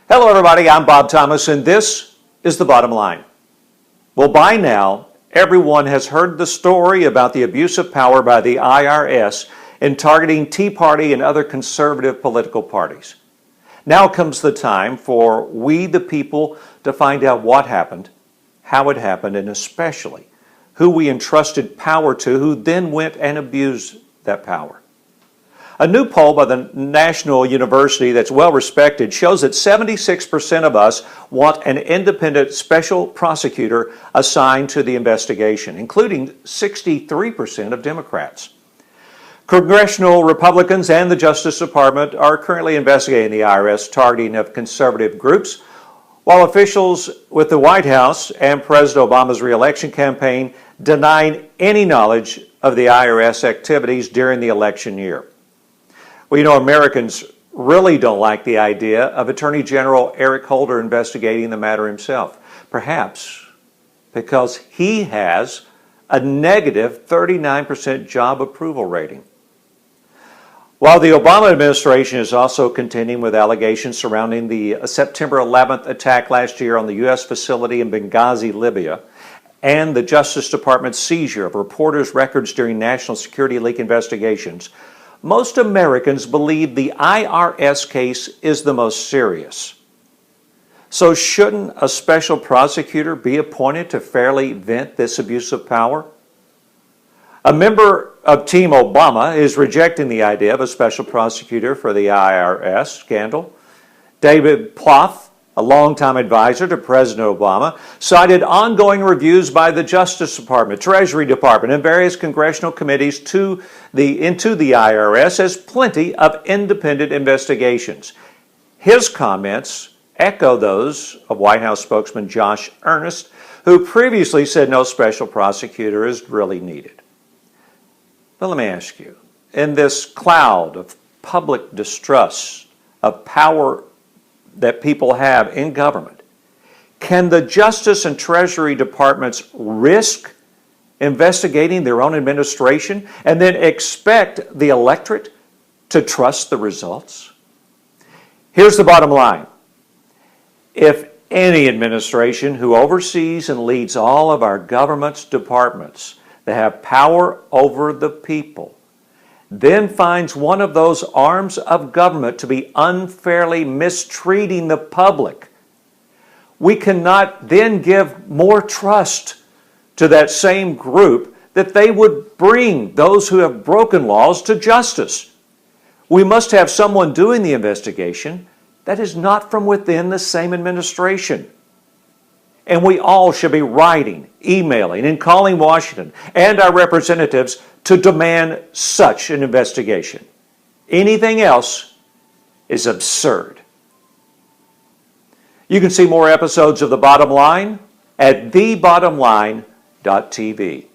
Hello everybody, I'm Bob Thomas and this is The Bottom Line. Well, by now, everyone has heard the story about the abuse of power by the IRS in targeting Tea Party and other conservative political parties. Now comes the time for we the people to find out what happened, how it happened, and especially who we entrusted power to, who then went and abused that power. A new poll by the National University that's well respected shows that 76% of us want an independent special prosecutor assigned to the investigation, including 63% of Democrats. Congressional Republicans and the Justice Department are currently investigating the IRS targeting of conservative groups, while officials with the White House and President Obama's re-election campaign denying any knowledge of the IRS activities during the election year. Well, you know, Americans really don't like the idea of Attorney General Eric Holder investigating the matter himself, perhaps because he has a negative 39% job approval rating. While the Obama administration is also contending with allegations surrounding the September 11th attack last year on the U.S. facility in Benghazi, Libya, and the Justice Department's seizure of reporters' records during national security leak investigations, most Americans believe the IRS case is the most serious. So shouldn't a special prosecutor be appointed to fairly vent this abuse of power? A member of Team Obama is rejecting the idea of a special prosecutor for the IRS scandal. David Plouffe, a longtime advisor to President Obama, cited ongoing reviews by the Justice Department, Treasury Department, and various congressional committees into the IRS as plenty of independent investigations. His comments echo those of White House spokesman Josh Earnest, who previously said no special prosecutor is really needed. But let me ask you, in this cloud of public distrust of power that people have in government, can the Justice and Treasury Departments risk investigating their own administration and then expect the electorate to trust the results? Here's the bottom line. If any administration who oversees and leads all of our government's departments that have power over the people then finds one of those arms of government to be unfairly mistreating the public, we cannot then give more trust to that same group that they would bring those who have broken laws to justice. We must have someone doing the investigation that is not from within the same administration. And we all should be writing, emailing, and calling Washington and our representatives to demand such an investigation. Anything else is absurd. You can see more episodes of The Bottom Line at thebottomline.tv.